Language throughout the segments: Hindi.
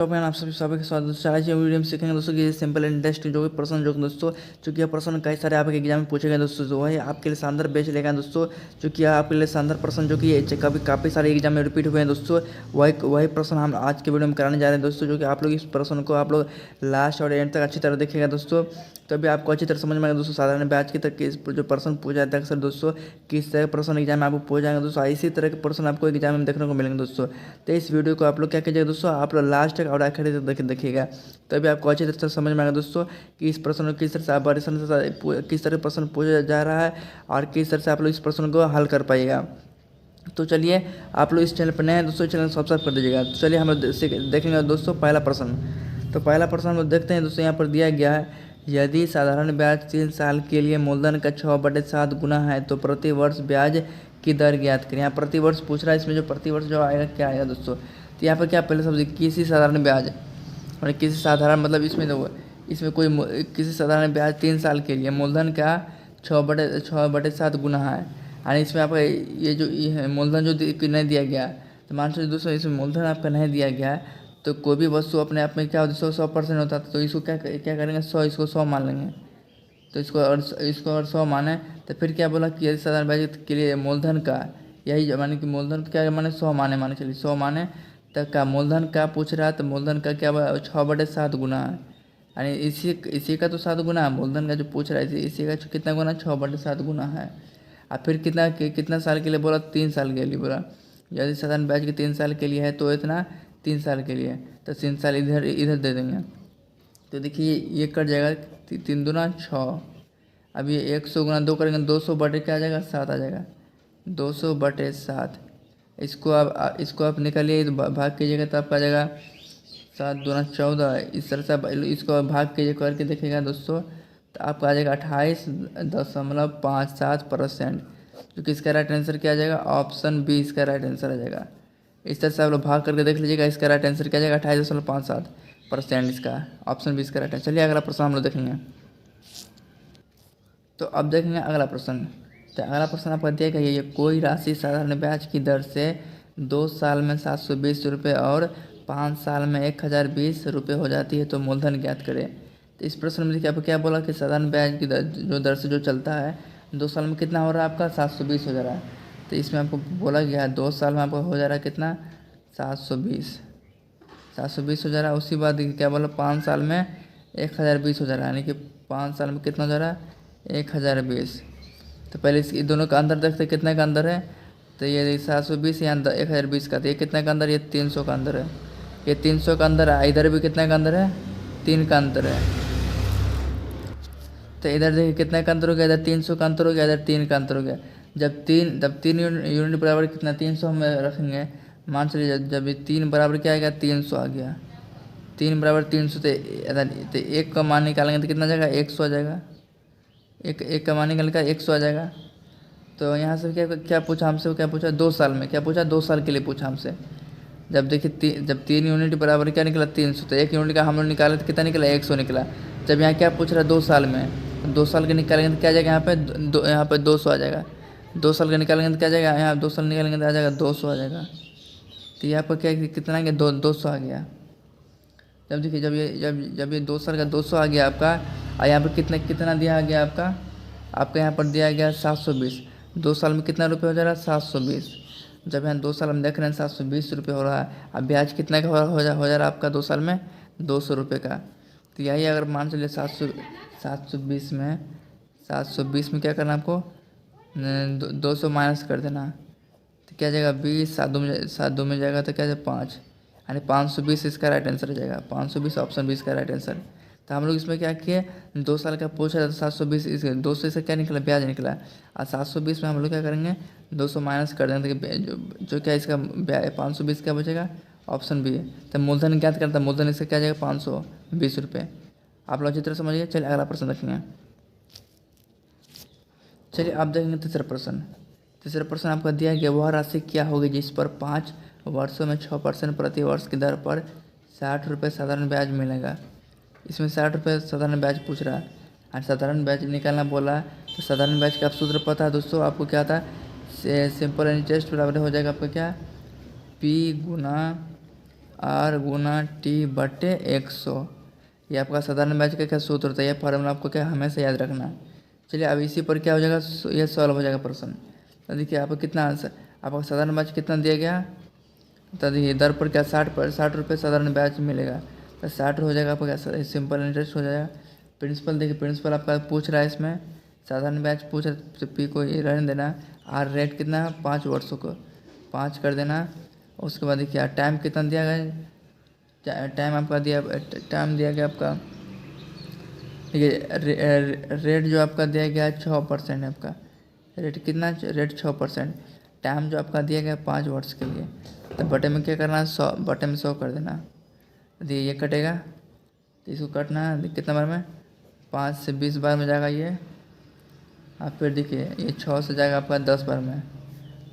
तो मैं आप सभी स्वागत दोस्तों। आज ये वीडियो में सीखेंगे दोस्तों कि सिंपल इंटरेस्ट जो कि प्रश्न जो दोस्तों चूँकि यह प्रश्न कई सारे आपके एग्जाम में पूछे गए दोस्तों, जो है आपके लिए शानदार बेच लेगा दोस्तों। चूँकि आपके लिए शानदार प्रश्न जो कि कभी काफ़ी सारे एग्जाम में रिपीट हुए हैं दोस्तों, वही प्रश्न हम आज के वीडियो में कराने जा रहे हैं दोस्तों। जो कि आप लोग इस प्रश्न को आप लोग लास्ट और एंड तक अच्छी तरह देखिएगा दोस्तों, तभी आपको अच्छी तरह समझ में आएगा दोस्तों। साधारण ब्याज की तरह जो प्रश्न पूछा जाता है अक्सर दोस्तों, किस तरह के प्रश्न एग्जाम में आपको पूछ जाएंगे दोस्तों, इसी तरह के प्रश्न आपको एग्जाम में देखने को मिलेंगे दोस्तों। तो इस वीडियो को आप लोग क्या कीजिएगा दोस्तों, आप लोग लास्ट तक और आखिर तक देखिएगा, तभी आपको अच्छी तरह से समझ में आएगा दोस्तों कि इस प्रश्न को किस तरह से किस तरह प्रश्न पूछा जा रहा है और किस तरह से आप लोग इस प्रश्न को हल कर पाइएगा। तो चलिए, आप लोग इस चैनल पर नए हैं दोस्तों, चैनल सब्सक्राइब कर दीजिएगा। तो चलिए हम लोग देखेंगे दोस्तों पहला प्रश्न। तो पहला प्रश्न हम लोग देखते हैं दोस्तों। यहाँ पर दिया गया है, यदि साधारण ब्याज 3 साल के लिए मूलधन का 6/7 गुना है तो प्रति वर्ष ब्याज की दर ज्ञात करें। यहाँ प्रति वर्ष पूछ रहा है, इसमें जो प्रति वर्ष जो आएगा क्या आएगा दोस्तों। तो यहाँ पर क्या पहले सबसे किसी साधारण ब्याज और किसी साधारण मतलब इसमें कोई किसी साधारण ब्याज 3 साल के लिए मूलधन का 6/7 गुना है। यानी इसमें आपका ये है मूलधन जो नहीं दिया गया, तो मान लीजिए दोस्तों इसमें मूलधन आपका नहीं दिया गया है, तो कोई भी वस्तु अपने आप में क्या होता है 100% होता है। तो इसको क्या करेंगे 100, इसको 100 मान लेंगे। तो इसको और 100 माने तो फिर क्या बोला कि यदि साधारण ब्याज के लिए मूलधन का यही माने कि मूलधन क्या माने 100 माने चलिए 100 माने तक का मूलधन का पूछ रहा है, तो मूलधन का क्या 6/7 गुना है। यानी इसी का तो 7 गुना है, मूलधन का जो पूछ रहा है इसी का कितना गुना 6/7 गुना है। और फिर कितना साल के लिए बोला 3 साल के लिए बोला। यदि साधारण ब्याज के 3 साल के लिए है तो इतना 3 साल के लिए, तो 3 साल इधर दे देंगे। तो देखिए ये कट जाएगा 3 दूना 6। अब ये 100 गुना 2 करेंगे 200 बटे क्या आ जाएगा 7 आ जाएगा, 200/7। इसको आप निकालिए तो भाग कीजिएगा तो आपका आ जाएगा 7 दूना 14। इस तरह से आप इसको भाग कीजिए करके देखिएगा दोस्तों, तो आपका आ जाएगा 28.57%। जो कि इसका राइट आंसर क्या आ जाएगा, ऑप्शन बी इसका राइट आंसर आ जाएगा। इस तरह से आप लोग भाग करके देख लीजिएगा, इसका राइट आंसर क्या आ जाएगा 28.57% इसका, ऑप्शन बी इसका राइट आंसर। चलिए अगला प्रश्न हम लोग देखेंगे। तो अब देखेंगे अगला प्रश्न। तो अगला प्रश्न आपका दिया गया ये कोई राशि साधारण ब्याज की दर से 2 साल में 720 रुपये और 5 साल में 1020 रुपये हो जाती है तो मूलधन ज्ञात करें। तो इस प्रश्न में देखिए आपको क्या बोला कि साधारण ब्याज की दर से जो चलता है 2 साल में कितना हो रहा है आपका 720 हो जा रहा है। तो इसमें आपको बोला गया है 2 साल में आपका हो जा रहा है कितना 720 हो जा रहा है। उसी बाद क्या बोला 5 साल में 1020 हो जा रहा है, यानी कि 5 साल में कितना हो जा रहा है 1020। तो पहले इस दोनों का अंदर देखते कितना का अंदर है। तो ये 720 या 1020 का, तो ये कितना का अंदर, ये 300 का अंदर है। ये 300 का अंदर है, इधर भी कितना का अंदर है 3 का अंदर है। तो इधर देखिए कितना का अंतर हो गया, इधर 300 का अंतर हो गया, इधर 3 का अंतर हो गया। जब 3 यूनिट बराबर कितना 300 हम रखेंगे, मान चलिए जब ये 3 बराबर क्या आ गया 300 आ गया, 3 बराबर 300। तो एक का मान निकालेंगे तो कितना जाएगा 100 आ जाएगा, एक का मान निकल कर 100 आ जाएगा। तो यहाँ से क्या पूछा हमसे, क्या पूछा 2 साल में, क्या पूछा 2 साल के लिए पूछा हमसे। जब देखिए जब 3 यूनिट बराबर क्या निकला 300, तो 1 यूनिट का हम लोग निकाले तो कितना निकला 100 निकला। जब यहाँ क्या पूछ रहा है 2 साल में, तो 2 साल के निकालेंगे तो क्या जाएगा यहाँ पे यहाँ पे 200 आ जाएगा। 2 साल का निकालेंगे तो क्या जाएगा, यहाँ 2 साल निकालेंगे तो आ जाएगा 200 आ जाएगा। तो यहाँ पर क्या कितना आ गया 200 आ गया। जब देखिए जब ये 2 साल का 200 आ गया आपका, और यहाँ पर कितना दिया गया आपका यहाँ पर दिया गया 720। 2 साल में कितना रुपये हो जा रहा है 720। जब यहाँ 2 साल में देख रहे हैं 720 रुपये हो रहा है। अब ब्याज कितना का हो जा रहा है आपका 2 साल में 200 रुपये का। तो यही अगर मान चलिए 720 में क्या करना आपको 200 माइनस कर देना, तो क्या जाएगा 20, 7 में जाएगा तो क्या जाएगा 5, यानी 520 इसका राइट आंसर हो जाएगा। 520 ऑप्शन 20 का राइट आंसर। तो हम लोग इसमें क्या किए 2 साल का पूछा था 720, इस 200 से क्या निकला ब्याज निकला, और 720 में हम लोग क्या करेंगे 200 माइनस कर देंगे, जो क्या इसका 520 क्या बचेगा ऑप्शन बी है। तो मूलधन ज्ञात करता है, मूलधन इसका क्या जाएगा 520 रुपये। आप लोग अच्छी तरह समझिए। चलिए अगला प्रश्न देखेंगे। चलिए आप देखेंगे तीसरा प्रश्न आपका दिया गया वह राशि क्या होगी जिस पर 5 वर्षों में 6% प्रति वर्ष की दर पर 60 रुपये साधारण ब्याज मिलेगा। इसमें 60 रुपये साधारण ब्याज पूछ रहा है, और साधारण ब्याज निकालना बोला है। तो साधारण ब्याज का आप सूत्र पता है दोस्तों, आपको क्या था सिंपल इंटरेस्ट बराबर हो जाएगा आपका क्या P गुना आर गुना टी बटे 100। ये आपका साधारण ब्याज का क्या सूत्र होता है, ये फार्मूला आपको क्या हमेशा याद रखना है। चलिए अब इसी पर क्या हो जाएगा, ये सॉल्व हो जाएगा प्रश्न। तो देखिए आपको कितना आंसर, आपका साधारण ब्याज कितना दिया गया, तो देखिए दर पर क्या 60 रुपये साधारण ब्याज मिलेगा, तो 60 हो जाएगा आपका क्या, सिंपल इंटरेस्ट हो जाएगा। प्रिंसिपल देखिए, प्रिंसिपल आपका पूछ रहा है इसमें, साधारण ब्याज पूछ रहा है तो पी को ये रहने देना। आर रेट कितना है 5 वर्षों को 5 कर देना। उसके बाद देखिए टाइम कितना दिया गया, टाइम आपका टाइम दिया गया आपका, देखिए रेट जो आपका दिया गया है 6% है आपका, रेट कितना, रेट 6%। टाइम जो आपका दिया गया 5 वर्ष के लिए, तो बटे में क्या करना है 100, बटे में 100 कर देना। देखिए ये कटेगा, तो इसको कटना है कितना बार में, 5 से 20 बार में जाएगा ये। आप फिर देखिए ये 6 से जाएगा आपका 10 बार में,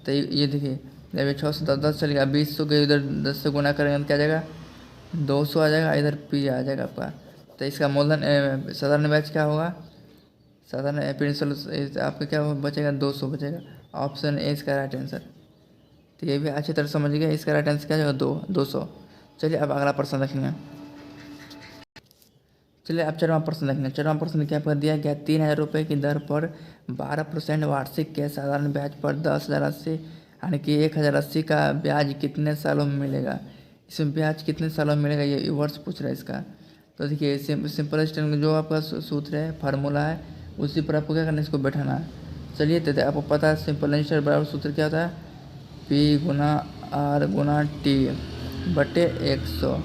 तो ये देखिए जब ये 6 से 10 चलेगा, 20 के इधर 10 से गुना करेंगे तो क्या आ जाएगा 200 आ जाएगा, इधर पी आ जाएगा आपका। तो इसका मूलधन साधारण ब्याज क्या होगा, साधारण प्रिंसिपल आपका क्या बचेगा 200 बचेगा। ऑप्शन ए इसका राइट आंसर। तो ये भी अच्छी तरह समझ गए, इसका राइट आंसर क्या जाएगा 200। चलिए अब अगला प्रश्न देखेंगे। चलिए अब 4वां प्रश्न देखेंगे। 4वां प्रश्न क्या आपका दिया गया, 3000 रुपये की दर पर 12% वार्षिक के साधारण ब्याज पर 10,080 यानी कि 1080 का ब्याज कितने सालों में मिलेगा। इसमें ब्याज कितने सालों में मिलेगा, ये वर्ष पूछ रहा है इसका। तो देखिए सिंपल स्टैंड जो आपका सूत्र है, फार्मूला है, उसी पर आपको क्या करना है, इसको बैठाना है। चलिए तो आपको पता है सिंपल इंटरेस्ट बराबर सूत्र क्या होता है, पी गुना आर गुना टी बटे 100।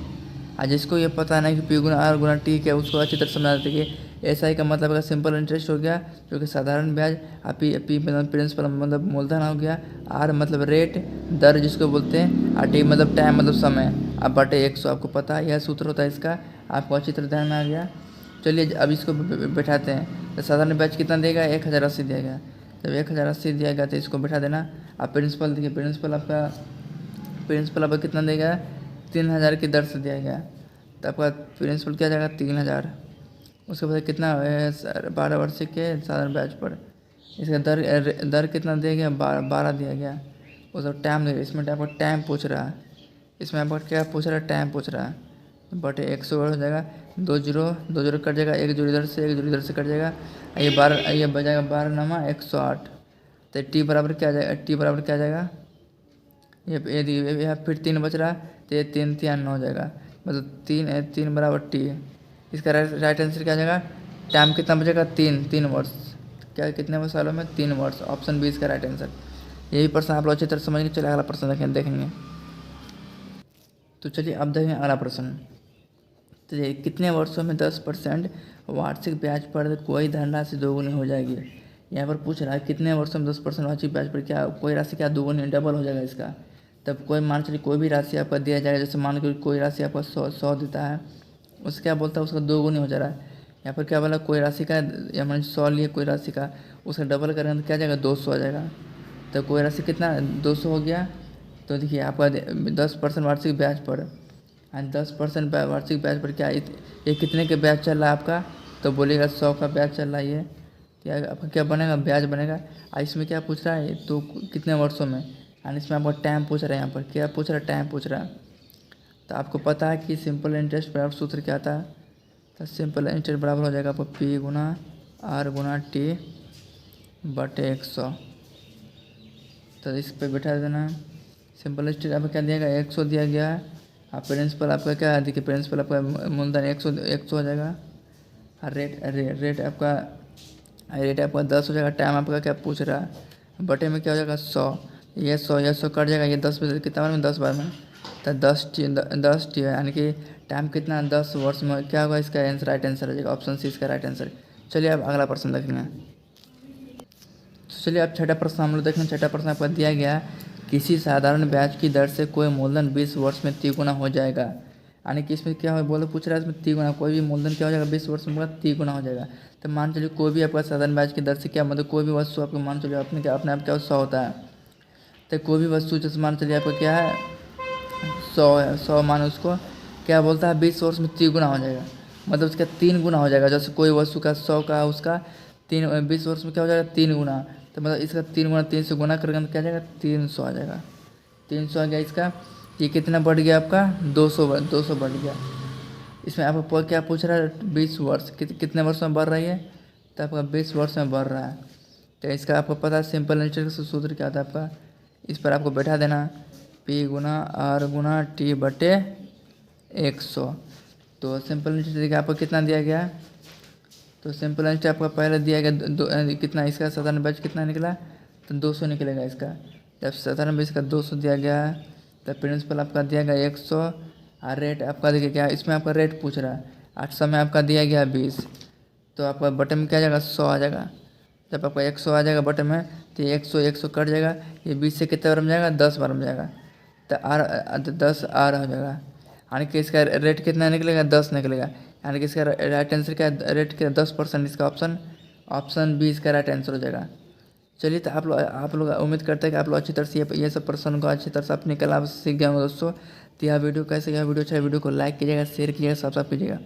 आज जिसको ये पता नहीं कि पी गुना आर गुना टी क्या, उसको अच्छी तरह समझा देते कि एस आई का मतलब है सिंपल इंटरेस्ट हो गया जो कि साधारण ब्याज, पी मतलब प्रिंसिपल मतलब मूलधन हो गया, आर मतलब रेट दर जिसको बोलते हैं, और टी मतलब टाइम मतलब समय, अब बटे 100 आपको पता है, यह सूत्र होता है इसका, आपको अच्छी तरह ध्यान में आ गया। चलिए अब इसको बैठाते हैं। तो साधारण ब्याज कितना देगा, 1080 दिया गया, जब 1080 दिया गया तो इसको बैठा देना। अब प्रिंसिपल देखिए, प्रिंसिपल आपका कितना देगा, 3000 की दर से दिया गया, तो आपका प्रिंसिपल क्या जाएगा 3000। उसके बाद कितना 12 वर्ष के साधारण ब्याज पर, इसका दर कितना दिया गया 12 दिया गया। उसका टाइम दिया, इसमें आपका टाइम पूछ रहा है, इसमें आपका क्या पूछ रहा है, टाइम पूछ रहा है, बटे 100 हो जाएगा, 2 जीरो कट जाएगा, 1 जीरो इधर से 1 जीरो इधर से कट जाएगा, ये बजाएगा 12 108। तो टी बराबर क्या आ जाएगा, टी बराबर क्या आ जाएगा, ये फिर 3 बच रहा, तो ये 3 3 9 हो जाएगा, मतलब 3 बराबर टी। इसका राइट आंसर क्या आ जाएगा, टाइम कितना बचेगा 3 वर्ष, क्या कितने सालों में 3 वर्ष, ऑप्शन बी इसका राइट आंसर। यही प्रश्न आप लोग अच्छी तरह समझेंगे। चलिए अगला प्रश्न देखेंगे। तो चलिए अब देखें अगला प्रश्न। तो ये कितने वर्षों में 10% वार्षिक ब्याज पर कोई धनराशि दोगुनी हो जाएगी। यहाँ पर पूछ रहा है कितने वर्षों में 10% वार्षिक ब्याज पर क्या कोई राशि क्या दोगुनी डबल हो जाएगा इसका। तब कोई मान चलिए कोई भी राशि आपका दिया जाएगा, जैसे मान लो कोई राशि आपका 100 देता है, उससे क्या बोलता है उसका दोगुनी हो जा रहा है। यहाँ पर क्या बोला, कोई राशि का या मान 100 लिए कोई राशि का, उसका डबल करेंगे तो क्या जाएगा 200 आ जाएगा। तो कोई राशि कितना 200 हो गया, तो देखिए आपका 10% वार्षिक ब्याज पर, आज 10% वार्षिक ब्याज पर क्या ये कितने के ब्याज चल रहा है आपका, तो बोलिएगा 100 का ब्याज चल रहा है। ये क्या आपका क्या बनेगा, ब्याज बनेगा। इसमें क्या पूछ रहा है, तो कितने वर्षों में, और इसमें आपका टाइम पूछ रहा है, यहाँ पर क्या पूछ रहा है, टाइम पूछ रहा है। तो आपको पता है कि सिंपल इंटरेस्ट बराबर सूत्र क्या आता है, तो सिंपल इंटरेस्ट बराबर हो जाएगा आपको पी गुना आर गुना टी बटे 100। तो इस पर बैठा देना। सिंपल इंटरेस्ट आपको क्या दिया गया 100 दिया गया है, आप प्रिंसिपल आपका क्या है, देखिए प्रिंसिपल आपका मूलधन 100 हो जाएगा, और रेट आपका 10 हो जाएगा, टाइम आपका क्या पूछ रहा है, बटे में क्या हो जाएगा 100, ये 100 कट जाएगा, ये 10 कितना बार में 10 बार में, तो 10 टी यानी कि टाइम कितना 10 वर्ष में क्या होगा, इसका आंसर राइट आंसर हो जाएगा, ऑप्शन सी इसका राइट आंसर। चलिए अब अगला प्रश्न देखेंगे। तो चलिए अब छठा प्रश्न हम लोग देखेंगे। छठा प्रश्न आपका दिया गया, किसी साधारण ब्याज की दर से कोई मूलधन 20 वर्ष में 3 गुना हो जाएगा, यानी कि इसमें क्या हो बोलो पूछ रहा है, इसमें 3 गुना कोई भी मूलधन क्या हो जाएगा 20 वर्ष में 3 गुना हो जाएगा। तो मान चलिए कोई भी आपका साधारण ब्याज की दर से क्या मतलब कोई भी वस्तु आपको मान चलिए अपने आप क्या 100 होता है, तो कोई भी वस्तु जैसे मान चलिए आपका क्या है 100 है, 100 मान उसको क्या बोलता है 20 वर्ष में 3 गुना हो जाएगा, मतलब उसका 3 गुना हो जाएगा। जैसे कोई वस्तु का 100 का उसका 20 वर्ष में क्या हो जाएगा 3 गुना, तो मतलब इसका 3 गुना 3 से गुना करेंगे तो क्या जाएगा 300 आ जाएगा, 300 आ गया इसका। ये कितना बढ़ गया आपका 200 बढ़ गया। इसमें आपको क्या पूछ रहा है 20 वर्ष कितने वर्ष में बढ़ रही है, तो आपका 20 वर्ष में बढ़ रहा है। तो इसका आपको पता है सिंपल इंटरेस्ट सूत्र क्या था आपका, इस पर आपको बैठा देना P गुना R गुना T बटे 100। तो सिंपल इंटरेस्ट आपको कितना दिया गया, तो सिंपल इंटरेस्ट आपका पहले दिया गया कितना, इसका 97 कितना निकला, तो 200 निकलेगा इसका। जब 97 इसका 200 दिया गया है, तो प्रिंसिपल आपका दिया गया 100 और रेट आपका देखिए क्या, इसमें आपका रेट पूछ रहा है 800 में आपका दिया गया 20, तो आपका बटन में क्या आ जाएगा 100 आ जाएगा। जब आपका 100 आ जाएगा बटन में, तो 100 कट जाएगा, ये 20 से कितने बार में जाएगा 10 बार में जाएगा, तो R 10 R हो जाएगा। यानी कि इसका रेट कितना निकलेगा 10 निकलेगा। यानी कि इसका राइट आंसर क्या रेट क्या 10%, इसका ऑप्शन बी इसका राइट आंसर हो जाएगा। चलिए, तो आप लोग उम्मीद करते हैं कि आप लोग अच्छी तरह से ये सब प्रश्न को अच्छी तरह से अपने कला सीख गए होंगे दोस्तों। तो यह वीडियो कैसे, यह वीडियो अच्छा वीडियो को लाइक कीजिएगा, शेयर कीजिएगा, सब्सक्राइब कीजिएगा।